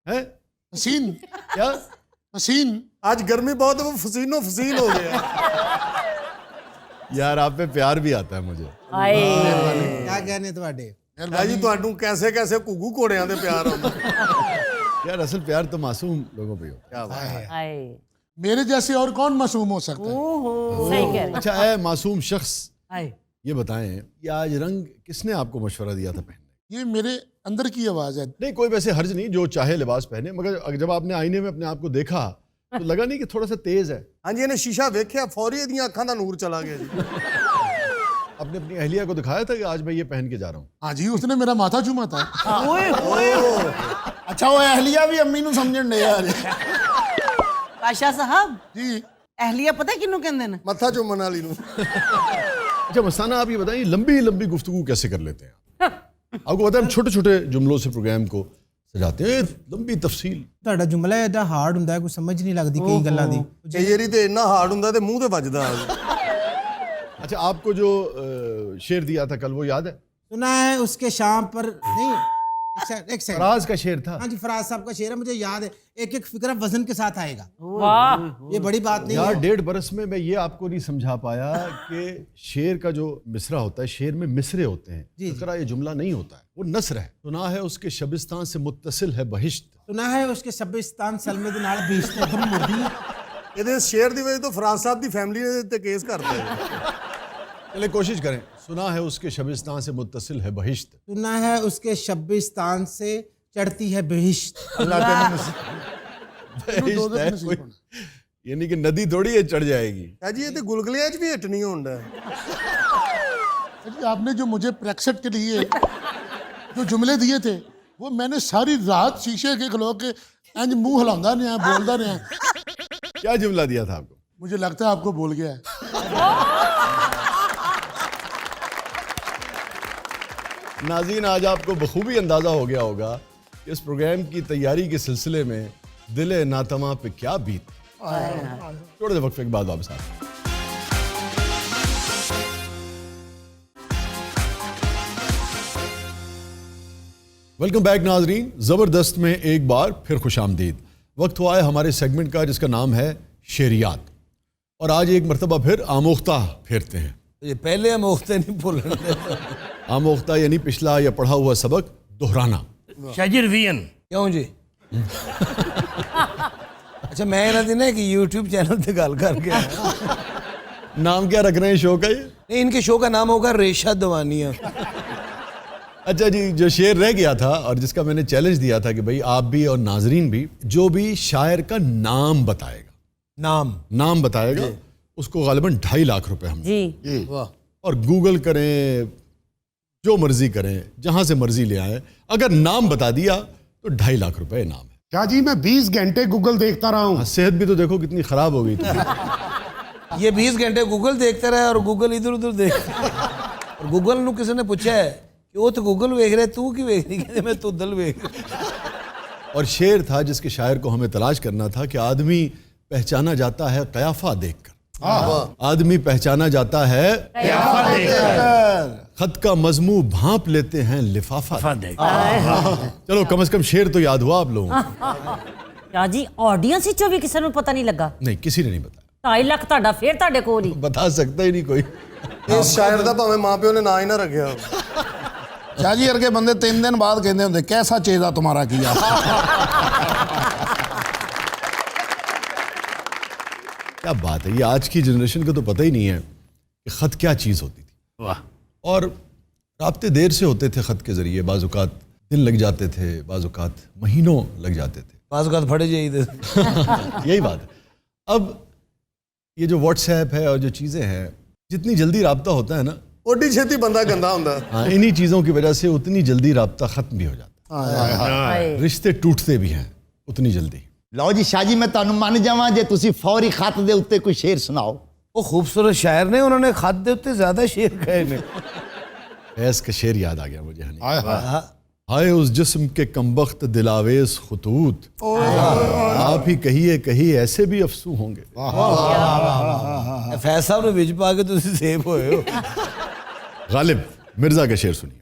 ہے؟ حسین کیا حسین آج گرمی بہت ہے وہ فسینو فسین ہو گیا یار آپ پہ پیار بھی آتا ہے مجھے. کیا کہنے ਤੁਹਾਡੇ ਹੈ ਜੀ ਤੁਹਾਨੂੰ ਕੈਸੇ ਕੈਸੇ ਘੁੱਗੂ ਘੋੜਿਆਂ ਦੇ ਪਿਆਰ ਆਉਂਦਾ یار اصل پیار تو معصوم لوگوں پہ ہوتا ہے. ہائے میرے جیسے اور کون معصوم ہو سکتا ہے. صحیح کہہ رہے اچھا اے معصوم شخص, ہائے یہ بتائیں یہ آج رنگ کس نے آپ کو مشورہ دیا تھا پہننے؟ یہ میرے اندر کی آواز ہے. نہیں کوئی ویسے حرج نہیں, جو چاہے لباس پہنے, مگر جب آپ نے آئینے میں اپنے آپ کو دیکھا تو لگا نہیں کہ تھوڑا سا تیز ہے؟ ہاں جی ਇਹਨੇ ਸ਼ੀਸ਼ਾ ਵੇਖਿਆ ਫੌਰੀ ਇਹਦੀਆਂ ਅੱਖਾਂ ਦਾ ਨੂਰ ਚਲਾ ਗਿਆ ਜੀ آپ نے اپنی اہلیہ کو دکھایا تھا کہ آج میں یہ پہن کے جا رہا ہوں؟ ہاں جی اس نے میرا ماتھا چوما تھا. اچھا وہ اہلیہ بھی امی نو سمجھن دے یار. بادشاہ صاحب جی اہلیہ پتہ کنوں کہندے نے؟ ਮੱਥਾ ਚੁੰਮਣ ਵਾਲੀ ਨੂੰ اچھا مستانہ آپ یہ بتائیں لمبی لمبی گفتگو کیسے کر لیتے ہیں؟ آپ کو پتا ہے ہم چھوٹے چھوٹے جملوں سے پروگرام کو سجاتے ہیں, لمبی تفصیل. ਤੁਹਾਡਾ ਜੁਮਲਾ ਐਡਾ ਹਾਰਡ ਹੁੰਦਾ ਹੈ ਕੋਈ ਸਮਝ ਨਹੀਂ ਲੱਗਦੀ ਕਈ ਗੱਲਾਂ ਦੀ. ਕਈ ਵਾਰੀ ਤੇ ਇੰਨਾ ਹਾਰਡ ਹੁੰਦਾ ਤੇ ਮੂੰਹ ਤੇ ਵੱਜਦਾ اچھا آپ کو جو شعر دیا تھا کل وہ یاد ہے؟ سنا ہے اس کے شام پر نہیں ایک سیکنڈ فراز کا شعر تھا. ہاں جی فراز صاحب کا شعر ہے مجھے یاد ہے. ایک ایک فکرہ وزن کے ساتھ آئے گا. واہ یہ بڑی بات نہیں یار ہے. 1.5 برس میں یہ آپ کو نہیں سمجھا پایا کہ شعر کا جو مصرع ہوتا ہے, شعر میں مصرے ہوتے ہیں, فقرہ یہ جملہ نہیں ہوتا ہے, وہ نثر ہے. سنا ہے اس کے شبستان سے متصل ہے بہشت. سنا ہے اس کے شبستان سلمے دے نال بیشتے دم مردی. ਇਹਦੇ ਸ਼ੇਰ ਦੀ ਵਜ੍ਹਾ ਤੋਂ ਫਰਾਜ਼ ਸਾਹਿਬ ਦੀ ਫੈਮਿਲੀ ਦੇ ਤੇ کیس کرتے چلے کوشش کریں. سنا ہے اس کے شبستان سے متصل ہے بہشت. سنا ہے اس کے شبستان سے چڑھتی ہے بہشت. اللہ بہشت ہے کوئی, یعنی کہ ندی تھوڑی ہے چڑھ جائے گی. ਹੈ ਜੀ ਇਹ ਤੇ ਗੁਲਗੁਲਿਆਂ 'ਚ ਵੀ ਹਿੱਟ ਨਹੀਂ ਹੁੰਦਾ جی آپ نے جو مجھے بریکسٹ کے لیے جو جملے دیے تھے وہ میں نے ساری رات شیشے کے کھلو کے انج منہ ہلاؤندا رہا بولدا رہا. کیا جملہ دیا تھا آپ کو؟ مجھے لگتا ہے آپ کو بول گیا ہے. ناظرین آج آپ کو بخوبی اندازہ ہو گیا ہوگا کہ اس پروگرام کی تیاری کے سلسلے میں دل ناتواں پہ کیا بیت. تھوڑے سے وقفے کے بعد واپس آتے ہیں. ویلکم بیک ناظرین, زبردست میں ایک بار پھر خوش آمدید. وقت ہوا ہے ہمارے سیگمنٹ کا جس کا نام ہے شعریات, اور آج ایک مرتبہ پھر آموختہ پھیرتے ہیں. یہ پہلے آموختہ نہیں بولنا آموختہ یعنی پچھلا یا پڑھا ہوا سبق دہرانا. شاجر وین کیوں جی اچھا میں نہ دی نا کہ یوٹیوب چینل پہ گل کر کے نام کیا رکھ رہے ہیں شو کا؟ یہ نہیں, ان کے شو کا نام ہوگا ریشہ دوانیہ. اچھا جی, جو شعر رہ گیا تھا اور جس کا میں نے چیلنج دیا تھا کہ بھئی آپ بھی اور ناظرین بھی جو بھی شاعر کا نام بتائے گا, نام بتائے گا, اس کو غالباً 2.5 لاکھ روپے ہم جی اور گوگل کریں, جو مرضی کریں, جہاں سے مرضی لے آئیں, اگر نام بتا دیا تو 2.5 لاکھ روپے انعام ہے. کیا جی میں 20 گھنٹے گوگل دیکھتا رہا ہوں. صحت بھی تو دیکھو کتنی خراب ہو گئی تھی. یہ 20 گھنٹے گوگل دیکھتا رہا اور گوگل ادھر ادھر دیکھتا اور گوگل نو کسی نے پوچھا ہے کہ وہ تو گوگل ویکھ رہے تو کی ویکھ رہی, کہتے میں تو دل ویکھ رہا. اور شعر تھا جس کے شاعر کو ہمیں تلاش کرنا تھا کہ آدمی پہچانا جاتا ہے قیافہ دیکھ کر. آدمی پہچانا جاتا ہے خط کا مضمون بھانپ لیتے ہیں لفافہ دیکھ. چلو کم از کم شعر تو یاد ہوا آپ لوگوں کو. کیا جی آڈینس وچوں بھی کسی نوں پتہ نہیں لگا؟ نہیں, کسی نے نہیں بتایا. 2.5 لاکھ تہاڈا پھر تہاڈے کول ہی بتا سکتا ہی نہیں کوئی. اس شاعر دا بھاویں ماں پیو نے نا ہی نہ رکھیا. شاہ جی ارگے بندے 3 دن بعد کہندے ہوندے کیسا چیزا تمہارا کیا. کیا بات ہے, یہ آج کی جنریشن کو تو پتہ ہی نہیں ہے کہ خط کیا چیز ہوتی تھی. اور رابطے دیر سے ہوتے تھے خط کے ذریعے, بعض اوقات دن لگ جاتے تھے, بعض اوقات مہینوں لگ جاتے تھے, بعض اوقات پھڑے جائیے. یہی بات ہے. اب یہ جو واٹس ایپ ہے اور جو چیزیں ہیں, جتنی جلدی رابطہ ہوتا ہے نا اوڈی چھتی بندہ گندا ہوندا ہے. ہاں, انہی چیزوں کی وجہ سے اتنی جلدی رابطہ ختم بھی ہو جاتا ہے. رشتے ٹوٹتے بھی ہیں اتنی جلدی. ਲਓ ਜੀ ਸ਼ਾਹ ਜੀ ਮੈਂ ਤੁਹਾਨੂੰ ਮੰਨ ਜਾਵਾਂ ਜੇ ਤੁਸੀਂ ਫੌਰੀ ਖਤ ਦੇ ਉੱਤੇ ਕੋਈ ਸ਼ੇਰ ਸੁਣਾਓ। ਉਹ ਖੂਬਸੂਰਤ ਸ਼ਾਇਰ ਨੇ, ਉਹਨਾਂ ਨੇ ਖਤ ਦੇ ਉੱਤੇ ਜ਼ਿਆਦਾ ਸ਼ੇਰ ਕਹੇ ਨੇ। फैज़ का शेर याद आ गया मुझे हनी। हाय हाय हाय उस जिस्म के कमबख्त दिलावेज खतूत, आप ही कहिए ऐसे भी अफसू होंगे। फैज साहब ने विच पा के तुसी सेफ होए हो। गालिब मिर्जा का शेर सुनिए।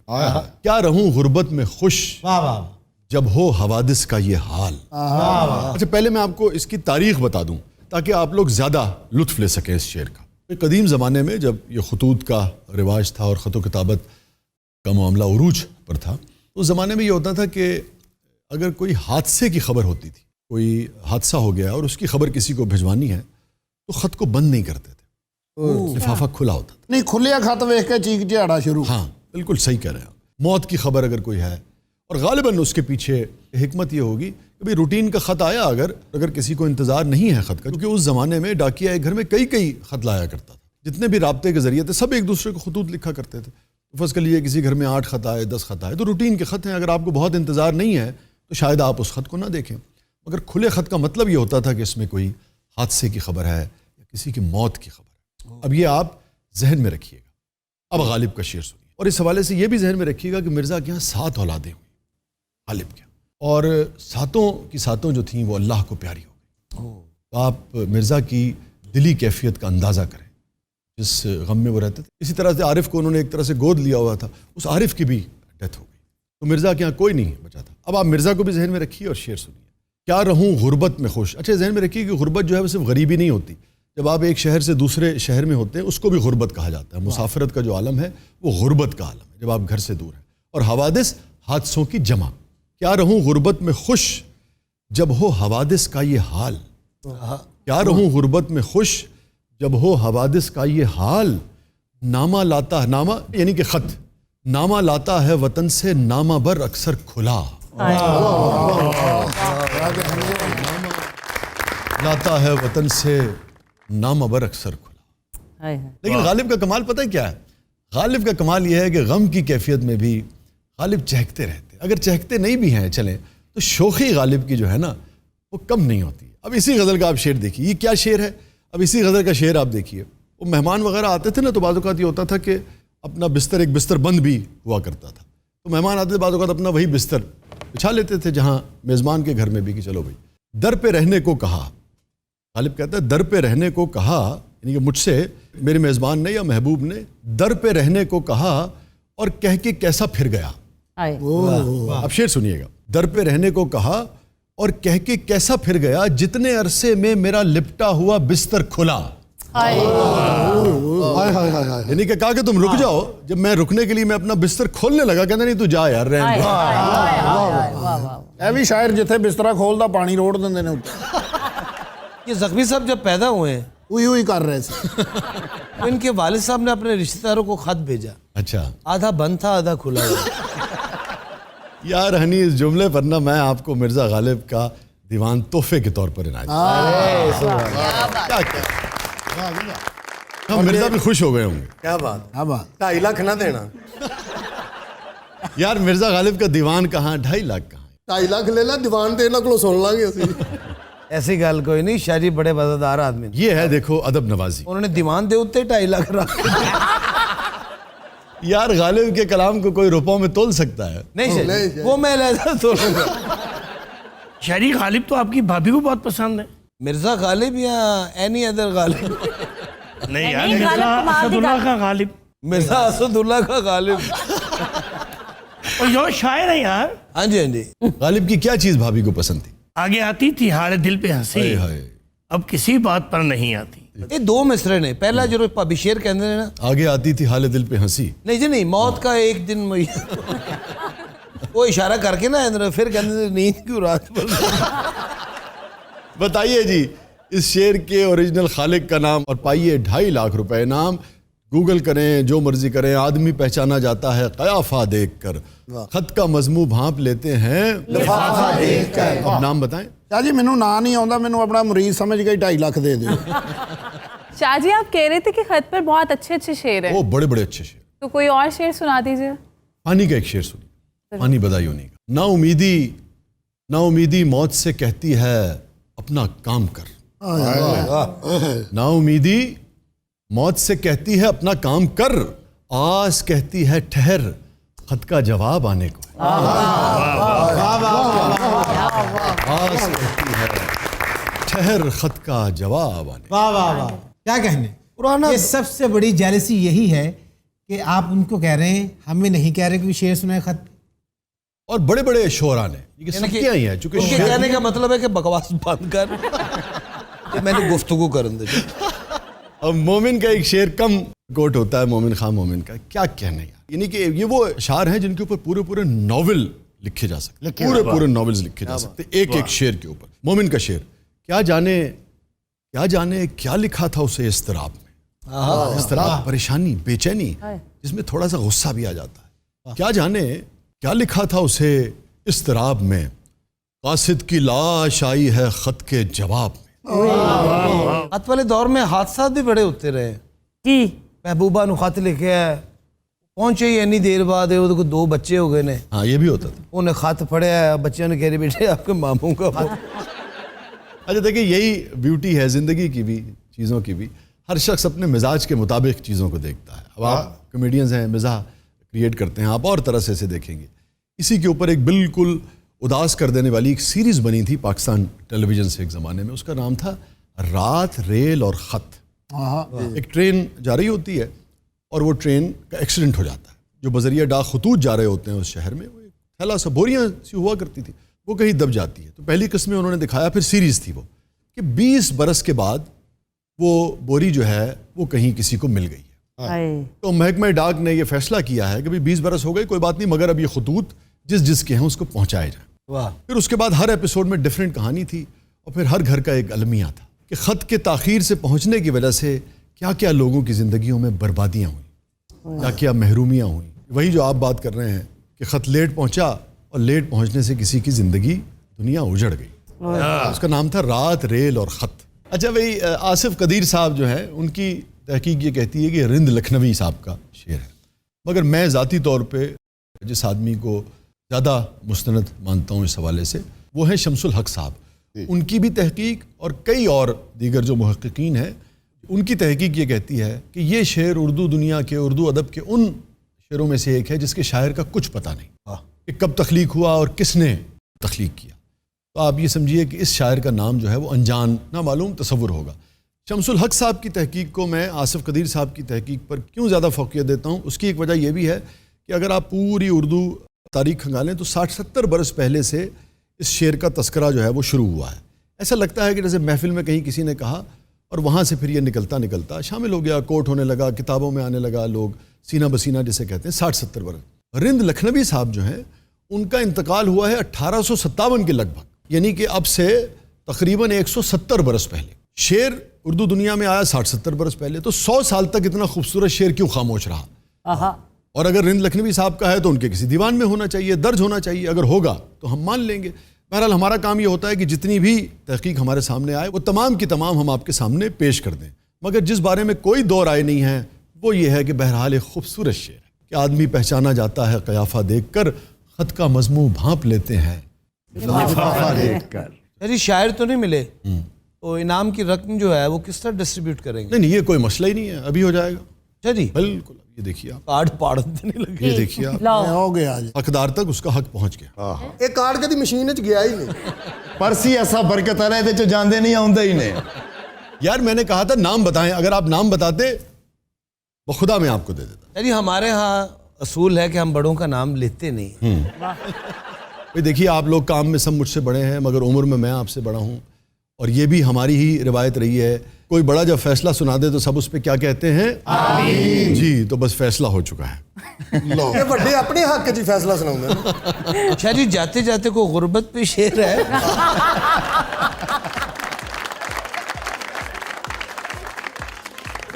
क्या रहूं गुर्बत में खुश जब हो हवादिस का ये हाल। अच्छा पहले मैं आपको इसकी तारीख बता दूं ताकि आप लोग ज़्यादा लुत्फ ले सकें इस शेर का। कदीम ज़माने में जब ये खतूत का रिवाज था और ख़त किताबत का मामला उरूज पर था, उस ज़माने में ये होता था कि अगर कोई हादसे की खबर होती थी, कोई हादसा हो गया और उसकी खबर किसी को भिजवानी है तो ख़त को बंद नहीं करते थे, लिफाफा खुला होता था। नहीं खुलिया खत वेख के चीख झाड़ा शुरू। हाँ बिल्कुल सही कह रहे हैं आप। मौत की खबर अगर कोई है और गालिबन उसके पीछे हिकमत ये होगी कि भाई रूटीन का ख़त आया, अगर किसी को इंतज़ार नहीं है ख़त का, क्योंकि उस ज़माने में डाकिया एक घर में कई ख़त लाया करता था, जितने भी राब्ते के ज़रिए थे सब एक दूसरे को खतूत लिखा करते थे। तो फर्ज़ कर लिए किसी घर में 8 ख़त आए 10 ख़त आए तो रूटीन के ख़त हैं, अगर आपको बहुत इंतज़ार नहीं है तो शायद आप उस ख़त को ना देखें। मगर खुले ख़त का मतलब ये होता था कि इसमें कोई हादसे की खबर है या किसी की मौत की खबर है। अब ये आप जहन में रखिएगा। अब गालिब का शेर सुनिए और इस हवाले से ये भी जहन में रखिएगा कि मिर्ज़ा के यहाँ 7 औलादें हुई गालिब के, और सातों की सातों जो थीं वो अल्लाह को प्यारी हो गई। तो आप मिर्ज़ा की दिली कैफियत का अंदाज़ा करें जिस गम में वो रहते थे। इसी तरह से आरिफ को उन्होंने एक तरह से गोद लिया हुआ था, उस आरिफ की भी डेथ हो गई, तो मिर्ज़ा के यहाँ कोई नहीं बचा था। अब आप मिर्ज़ा को भी जहन में रखिए और शेर सुनिए। क्या रहूँ गुर्बत में खुश। अच्छा जहन में रखिए कि गुर्बत जो है वो सिर्फ गरीबी नहीं होती, जब आप एक शहर से दूसरे शहर में होते हैं उसको भी गुर्बत कहा जाता है। मुसाफरत का जो आलम है वो गुर्बत का आलम है, जब आप घर से दूर हैं। और हवादिस हादसों की जमा। क्या रहूँ गुर्बत में खुश जब हो हवादिस का ये हाल। क्या रहूँ गुर्बत में खुश जब हो हवादिस का ये हाल। नामा लाता है, नामा यानी कि ख़त, नामा लाता है वतन से नामा बर अक्सर खुला। लाता है वतन से नामा बर अक्सर खुला। लेकिन गालिब का कमाल पता है क्या है? गालिब का कमाल यह है कि गम की कैफियत में भी गालिब चहकते रहते। अगर चहकते नहीं भी हैं चलें तो शोखी गालिब की जो है ना वो कम नहीं होती। अब इसी गज़ल का आप शेर देखिए, ये क्या शेर है। अब इसी गज़ल का शेर आप देखिए। वो मेहमान वगैरह आते थे ना तो बाज़ औक़ात ये होता था कि अपना बिस्तर एक बिस्तर बंद भी हुआ करता था, तो मेहमान आते थे बाज़ औक़ात अपना वही बिस्तर बिछा लेते थे जहाँ मेज़बान के घर में भी कि चलो भाई। दर पे रहने को कहा, गालिब कहता है दर पे रहने को कहा, यानी कि मुझसे मेरे मेज़बान ने या महबूब ने दर पे रहने को कहा और कह के कैसा फिर गया। अब शेर सुनिएगा। दर पे रहने को कहा और कह के कैसा फिर गया, जितने अरसे में मेरा लिपटा हुआ बिस्तर खुला। यानी कि कहा कि तुम रुक जाओ, जब मैं रुकने के लिए मैं अपना बिस्तर खोलने लगा, कहता नहीं तू जा यार रहने ਇਹ ਵੀ ਸ਼ਾਇਰ ਜਿੱਥੇ ਬਿਸਤਰਾ ਖੋਲਦਾ ਪਾਣੀ ਰੋੜ ਦਿੰਦੇ ਨੇ ਉੱਤੇ। ये जख्मी साहब जब पैदा हुए हैं ਉਹੀ ਕਰ ਰਹੇ ਸੀ। तो इनके वालिद साहब ने अपने रिश्तेदारों को खत भेजा। अच्छा आधा बंद था आधा खुला हुआ। यार हनी, इस जुमले पर ना मैं आपको मिर्ज़ा गालिब का दीवान तोहफे के तौर पर इनायत हम मिर्ज़ा भी खुश हो गए होंगे। क्या बात, हाँ बात 2.5 लाख ना देना। यार मिर्ज़ा गालिब का दीवान कहाँ, 2.5 लाख कहाँ। 2.5 लाख ले ला, दीवान ते इन्हां कोलों सुन लांगे असीं। ऐसी गल कोई नहीं, शाह जी बड़े वफादार आदमी ने। ये है देखो अदब नवाजी। उन्होंने दीवान दे उत्ते 2.5 लाख रख। यार गालिब के कलाम को कोई रुपयों में तोल सकता है? नहीं शाह, वो मैं लहजा तोलूंगा। शायरी गालिब तो आपकी भाभी को बहुत पसंद है। मिर्जा गालिब या एनी अदर गालिब? नहीं यार, मिर्जा असदुल्ला का गालिब। मिर्जा असदुल्ला का गालिब। और यो शायर है यार। हाँ जी हाँ जी। गालिब की क्या चीज़ भाभी को पसंद थी? आगे आती थी हारे दिल पे हंसी, हाय हाय। अब किसी बात पर नहीं आती। ये 2 मिसरे ने। पहला जो भाभी शेर कहते हैं ना, आगे आती थी हाले दिल पे हंसी। नहीं जी नहीं, मौत का एक दिन वो इशारा करके ना अंदर फिर कहते नींद क्यों रात पर। बताइए जी इस शेर के ओरिजिनल खालिक का नाम और पाइए 2.5 लाख रुपए इनाम। गूगल करें, जो मर्जी करें, आदमी पहचाना जाता है कयाफा देखकर, खत का मजमू भांप लेते हैं लिफाफा देखकर। अब नाम बताएं। शाह जी मैनू ना नहीं आउंदा, मैनू अपना मरीज समझ के 2.5 लाख दे दियो। शाह जी आप कह रहे थे कि खत पर बहुत अच्छे अच्छे शेर हैं, वो बड़े बड़े अच्छे शेर। तो कोई और शेर सुना दीजिए। पानी का एक शेर सुनिए, पानी बदायूं का। ना उम्मीदी मौत से कहती है अपना काम कर। ना उम्मीदी मौत से कहती है अपना काम कर, आस कहती है ठहर खत का जवाब आने को। आस कहती है ठहर खत का जवाब आने। वाह वाह वाह, क्या कहने। पुराना ये सबसे बड़ी जेलसी यही है कि आप उनको कह रहे हैं, हमें नहीं कह रहे कि शेर सुनाए खत। और बड़े बड़े शोरा ने, ये सबके ही हैं, चूंकि उनके कहने का मतलब है कि बकवास बंद कर, कि मैंने गुफ्तगू करने दे। अब मोमिन का एक शेर कम कोट होता है, मोमिन खां मोमिन का, क्या कहने यार। यानी कि ये वो अशार हैं जिनके ऊपर पूरे पूरे नॉवल लिखे जा सकते, पूरे पूरे नॉवेल्स लिखे जा सकते एक एक शेर के ऊपर। मोमिन का शेर, क्या जाने क्या लिखा था उसे इस्तराब में। इस्तराब, परेशानी, बेचैनी, जिसमें थोड़ा सा गुस्सा भी आ जाता है। क्या जाने क्या लिखा था उसे इस्तराब में, कासिद की लाश आई है खत के जवाब में। खत वाले दौर में हादसा भी बड़े होते रहे की महबूबा नु खत लिखे है, पहुंचे ही इन्नी देर बाद वो 2 बच्चे हो गए ने। हाँ, ये भी होता था। उन्हें खत पढ़ा है, बच्चों ने कह रहे बेटे आपके मामू का खत। अच्छा देखिए, यही ब्यूटी है ज़िंदगी की भी, चीज़ों की भी। हर शख्स अपने मिजाज के मुताबिक चीज़ों को देखता है। अब आप कॉमेडियंस हैं, मिजाह क्रिएट करते हैं, आप और तरह से इसे देखेंगे। इसी के ऊपर एक बिल्कुल उदास कर देने वाली एक सीरीज़ बनी थी पाकिस्तान टेलीविज़न से एक ज़माने में, उसका नाम था रात, रेल और ख़त। एक ट्रेन जा रही होती है और वो ट्रेन का एक्सीडेंट हो जाता है। जो बजरिया डाक खतूत जा रहे होते हैं उस शहर में, वो एक थैला सा बोरियाँ सी हुआ करती थी, वो कहीं दब जाती है। तो पहली किस्म में उन्होंने दिखाया, फिर सीरीज़ थी वो, कि 20 बरस के बाद वो बोरी जो है वो कहीं किसी को मिल गई है। तो महकमा डाक ने ये फैसला किया है कि भाई 20 बरस हो गए, कोई बात नहीं, मगर अब ये खतूत जिसके हैं उसको पहुँचाए जाए। फिर उसके बाद हर एपिसोड में डिफरेंट कहानी थी, और फिर हर घर का एक अलमिया था कि ख़त के ताख़ीर से पहुँचने की वजह से क्या क्या लोगों की ज़िंदगियों में बर्बादियाँ हुई, क्या क्या महरूमियाँ हुई। वही जो आप बात कर रहे हैं कि ख़त लेट पहुँचा और लेट पहुँचने से किसी की ज़िंदगी, दुनिया उजड़ गई। उसका नाम था रात, रेल और ख़त। अच्छा भाई, आसिफ कदीर साहब जो है, उनकी तहकीक ये कहती है कि रिंद लखनवी साहब का शेर है, मगर मैं ज़ाती तौर पे जिस आदमी को ज़्यादा मुस्तनद मानता हूँ इस हवाले से, वो है शमसुल हक साहब। उनकी भी तहकीक और कई और दीगर जो मुहक्किकीन हैं, उनकी तहकीक ये कहती है कि ये शेर उर्दू दुनिया के, उर्दू अदब के उन शेरों में से एक है जिसके शायर का कुछ पता नहीं कि कब तख्लीक हुआ और किसने तख्लीक किया। तो आप ये समझिए कि इस शायर का नाम जो है वो अनजान, ना मालूम तसव्वुर होगा। शमसुल हक साहब की तहकीक को मैं आसिफ कदीर साहब की तहकीक पर क्यों ज़्यादा फ़ौक़ियत देता हूँ, उसकी एक वजह यह भी है कि अगर आप पूरी उर्दू तारीख़ खंगालें तो 60-70 बरस पहले से इस शेर का तस्करा जो है वो शुरू हुआ है। ऐसा लगता है कि जैसे महफिल में कहीं किसी ने कहा और वहाँ से फिर ये निकलता निकलता शामिल हो गया, कोट होने लगा, किताबों में आने लगा, लोग सीना बसीना जिसे कहते हैं। 60-70 बरस। रिंद लखनवी साहब जो हैं, उनका इंतकाल हुआ है 1857 के लगभग, यानी कि अब से तकरीबन 170 बरस पहले। शेर उर्दू दुनिया में आया 60-70 बरस पहले, तो 100 साल तक इतना खूबसूरत शेर क्यों खामोश रहा? और अगर रिंद लखनवी साहब का है तो उनके किसी दीवान में होना चाहिए, दर्ज होना चाहिए। अगर होगा तो हम मान लेंगे। बहरहाल हमारा काम ये होता है कि जितनी भी तहकीक हमारे सामने आए वो तमाम की तमाम हम आपके सामने पेश कर दें। मगर जिस बारे में कोई दो राय नहीं है वो ये है कि बहरहाल एक खूबसूरत शेर है कि आदमी पहचाना जाता है क़याफ़ा देख कर, ख़त का मज़मू भांप लेते हैं लिफाफा देख कर। यानी शायर तो नहीं मिले, तो इनाम की रकम जो है वो किस तरह डिस्ट्रीब्यूट करेंगे? नहीं, ये कोई मसला ही नहीं है, अभी हो जाएगा। अच्छा जी, बिल्कुल। ये देखिए आप, कार्ड पाड़ देने लगे। ये देखिए आप, हो गया आज। हकदार तक उसका हक पहुंच गया। एक कार्ड कभी मशीन च गया ही नहीं। परसी ऐसा बरकत आ रहा है, जो जानते नहीं आउंदे ही ने। यार मैंने कहा था नाम बताएं, अगर आप नाम बताते वो खुदा मैं आपको दे देता। यानी हमारे यहाँ असूल है कि हम बड़ों का नाम लेते नहीं। भाई देखिए, आप लोग काम में सब मुझसे बड़े हैं, मगर उम्र में मैं आपसे बड़ा हूँ, और ये भी हमारी ही रिवायत रही है। कोई बड़ा जब फैसला सुना दे तो सब उस पर क्या कहते हैं? आमीन। जी, तो बस फैसला हो चुका है। ये बड़े अपने हक जी फैसला सुनाऊंगा। अच्छा जी, जाते जाते को गुर्बत पे शेर है।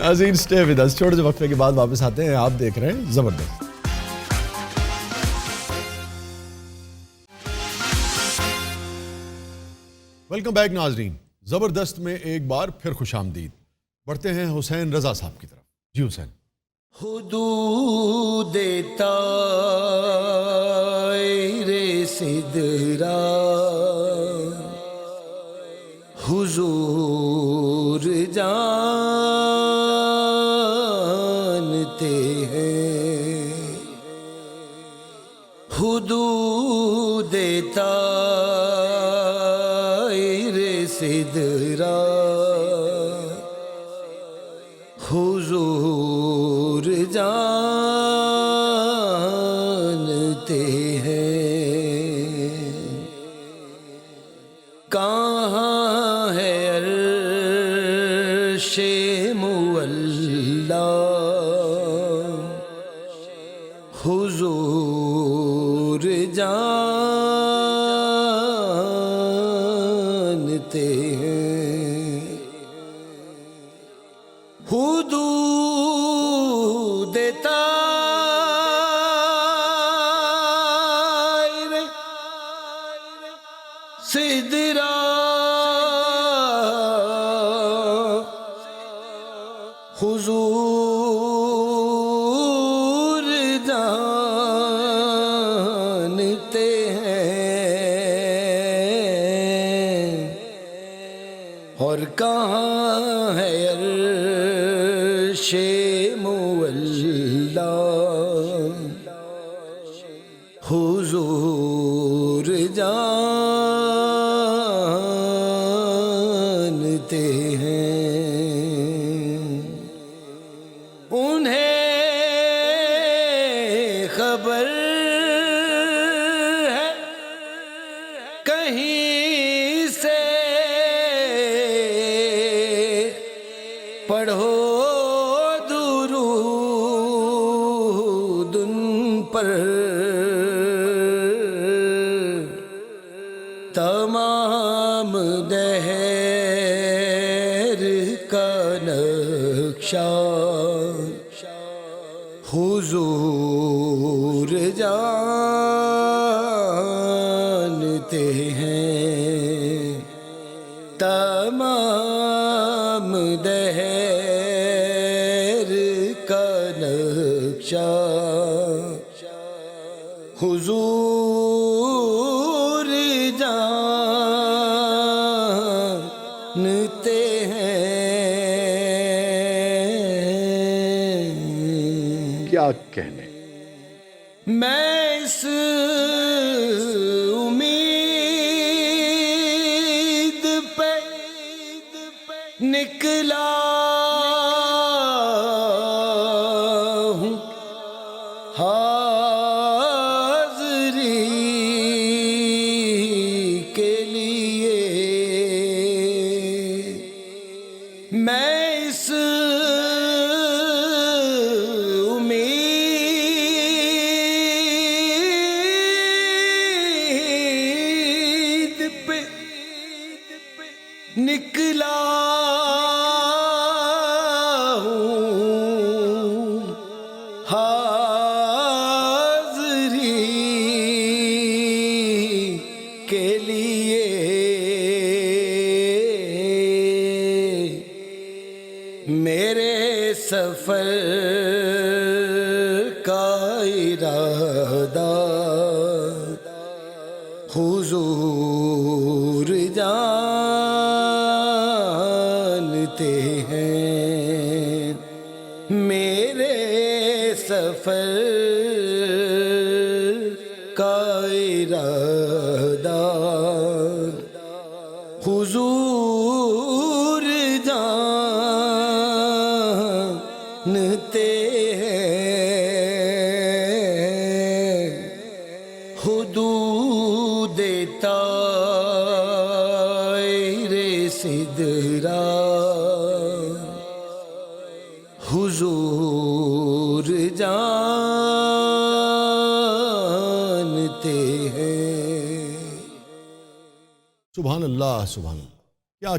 नाज़रीन, स्टे विद अस। छोटे से वक्फे के बाद वापस आते हैं। आप देख रहे हैं ज़बरदस्त। वेलकम बैक नाज़रीन। ज़बरदस्त में एक बार फिर खुशामदीद। बढ़ते हैं हुसैन रज़ा साहब की तरफ। जी हुसैन। हुदूद तायरे सिदरा, حضور جانتے ہیں حدود طائر سدرا حضور جانتے ہیں کہاں ہے عرش مولا حضور جانتے ہیں حدود طائر سدرا حضور جانتے ہیں اور کہاں ہے عرش مولا حضور جانتے ہیں انہیں خبر ہے کہیں سے پڑھو درود ان پر تمام دہر کا نقشہ حضور جانتے ہیں تمام دہر کا نقشہ حضور جانتے ہیں کیا کہنے میں اس امید پہ نکلا ہوں حاضری کے لیے میں اس امید پہ نکلا ہوں حاضری کے لیے میرے سفر کا ارادہ حضور جانتے ہیں میرے سفر کا ارادہ حضور جانتے ہیں حدود طائر سدرا حضور جانتے ہیں سبحان اللہ سبحان اللہ کیا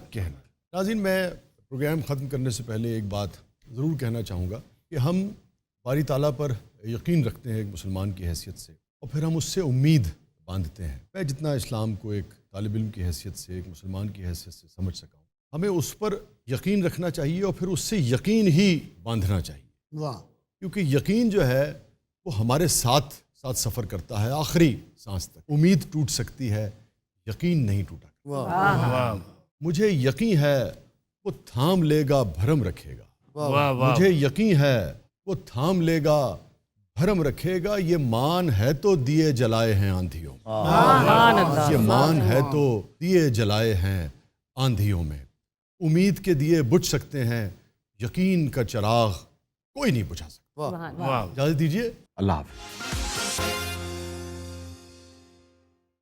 کہنے ناظرین میں پروگرام ختم کرنے سے پہلے ایک بات ضرور کہنا چاہوں گا کہ ہم باری تعالیٰ پر یقین رکھتے ہیں ایک مسلمان کی حیثیت سے اور پھر ہم اس سے امید باندھتے ہیں میں جتنا اسلام کو ایک طالب علم کی حیثیت سے ایک مسلمان کی حیثیت سے سمجھ سکا ہوں ہمیں اس پر یقین رکھنا چاہیے اور پھر اس سے یقین ہی باندھنا چاہیے واہ کیونکہ یقین جو ہے وہ ہمارے ساتھ سفر کرتا ہے آخری سانس تک امید ٹوٹ سکتی ہے یقین نہیں ٹوٹا मुझे यकीन है वो थाम लेगा भरम रखेगा, वाह वाह मुझे यकीन है वो थाम लेगा भरम रखेगा, ये मान है तो दिए जलाए हैं आंधियों में, ये मान है तो दिए जलाए हैं आंधियों में, उम्मीद के दिए बुझ सकते हैं, यकीन का चिराग कोई नहीं बुझा सकता। वाह इजाज़त दीजिए, अल्लाह हाफ़िज़।